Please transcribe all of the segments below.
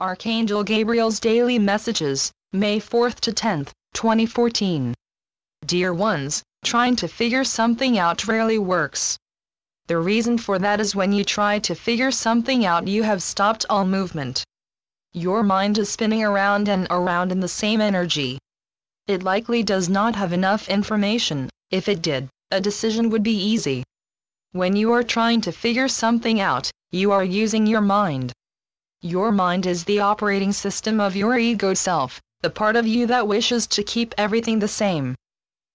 Archangel Gabriel's Daily Messages, May 4th to 10th, 2014. Dear ones, trying to figure something out rarely works. The reason for that is when you try to figure something out, you have stopped all movement. Your mind is spinning around and around in the same energy. It likely does not have enough information. If it did, a decision would be easy. When you are trying to figure something out, you are using your mind. Your mind is the operating system of your ego self, the part of you that wishes to keep everything the same.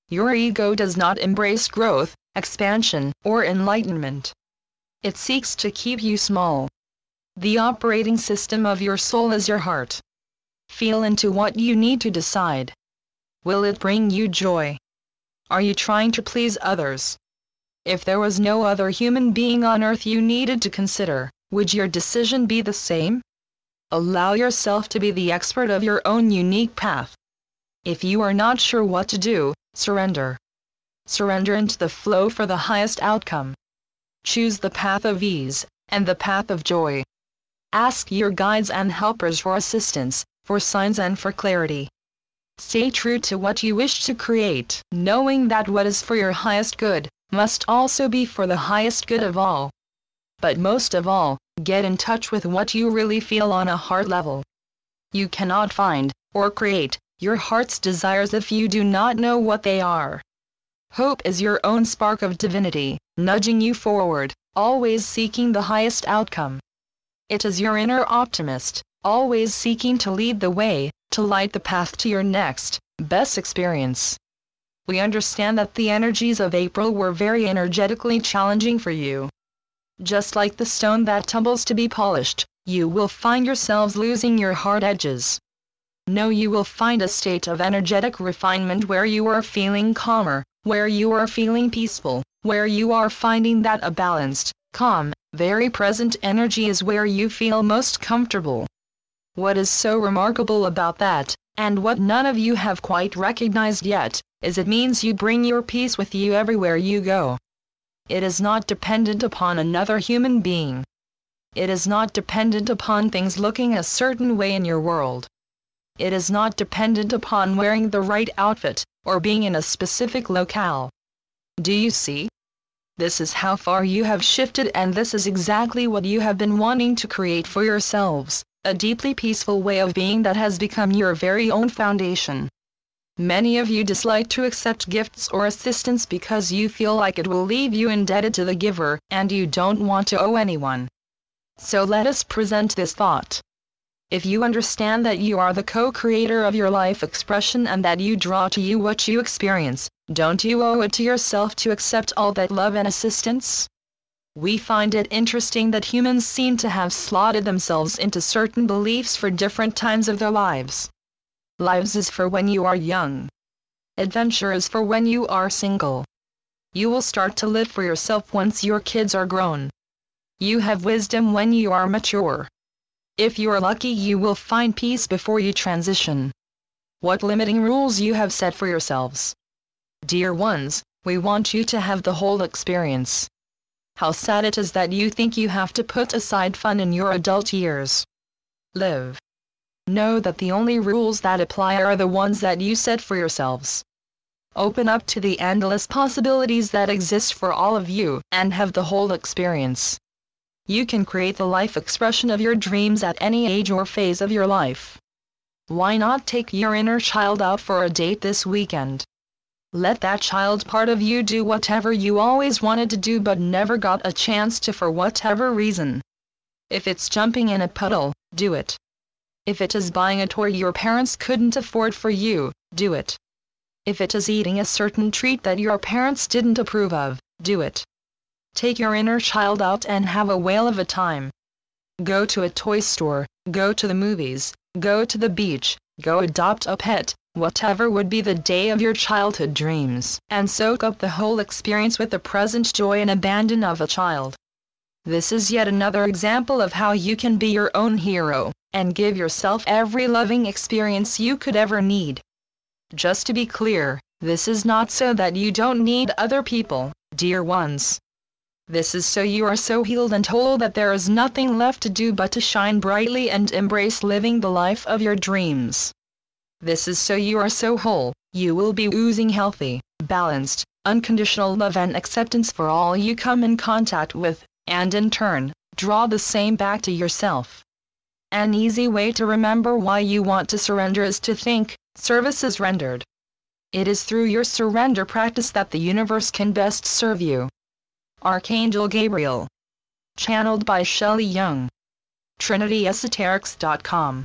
Your ego does not embrace growth, expansion, or enlightenment. It seeks to keep you small. The operating system of your soul is your heart. Feel into what you need to decide. Will it bring you joy? Are you trying to please others? If there was no other human being on earth you needed to consider, would your decision be the same? Allow yourself to be the expert of your own unique path. If you are not sure what to do, surrender. Surrender into the flow for the highest outcome. Choose the path of ease, and the path of joy. Ask your guides and helpers for assistance, for signs and for clarity. Stay true to what you wish to create, knowing that what is for your highest good, must also be for the highest good of all. But most of all, get in touch with what you really feel on a heart level. You cannot find, or create, your heart's desires if you do not know what they are. Hope is your own spark of divinity, nudging you forward, always seeking the highest outcome. It is your inner optimist, always seeking to lead the way, to light the path to your next, best experience. We understand that the energies of April were very energetically challenging for you. Just like the stone that tumbles to be polished, you will find yourselves losing your hard edges. No, you will find a state of energetic refinement where you are feeling calmer, where you are feeling peaceful, where you are finding that a balanced, calm, very present energy is where you feel most comfortable. What is so remarkable about that, and what none of you have quite recognized yet, is it means you bring your peace with you everywhere you go. It is not dependent upon another human being. It is not dependent upon things looking a certain way in your world. It is not dependent upon wearing the right outfit, or being in a specific locale. Do you see? This is how far you have shifted, and this is exactly what you have been wanting to create for yourselves, a deeply peaceful way of being that has become your very own foundation. Many of you dislike to accept gifts or assistance because you feel like it will leave you indebted to the giver, and you don't want to owe anyone. So let us present this thought. If you understand that you are the co-creator of your life expression and that you draw to you what you experience, don't you owe it to yourself to accept all that love and assistance? We find it interesting that humans seem to have slotted themselves into certain beliefs for different times of their lives. Lives is for when you are young. Adventure is for when you are single. You will start to live for yourself once your kids are grown. You have wisdom when you are mature. If you are lucky, you will find peace before you transition. What limiting rules you have set for yourselves. Dear ones, we want you to have the whole experience. How sad it is that you think you have to put aside fun in your adult years. Live. Know that the only rules that apply are the ones that you set for yourselves. Open up to the endless possibilities that exist for all of you, and have the whole experience. You can create the life expression of your dreams at any age or phase of your life. Why not take your inner child out for a date this weekend? Let that child part of you do whatever you always wanted to do but never got a chance to for whatever reason. If it's jumping in a puddle, do it. If it is buying a toy your parents couldn't afford for you, do it. If it is eating a certain treat that your parents didn't approve of, do it. Take your inner child out and have a whale of a time. Go to a toy store, go to the movies, go to the beach, go adopt a pet, whatever would be the day of your childhood dreams, and soak up the whole experience with the present joy and abandon of a child. This is yet another example of how you can be your own hero, and give yourself every loving experience you could ever need. Just to be clear, this is not so that you don't need other people, dear ones. This is so you are so healed and whole that there is nothing left to do but to shine brightly and embrace living the life of your dreams. This is so you are so whole, you will be oozing healthy, balanced, unconditional love and acceptance for all you come in contact with, and in turn, draw the same back to yourself. An easy way to remember why you want to surrender is to think, service is rendered. It is through your surrender practice that the universe can best serve you. Archangel Gabriel. Channeled by Shelley Young. TrinityEsoterics.com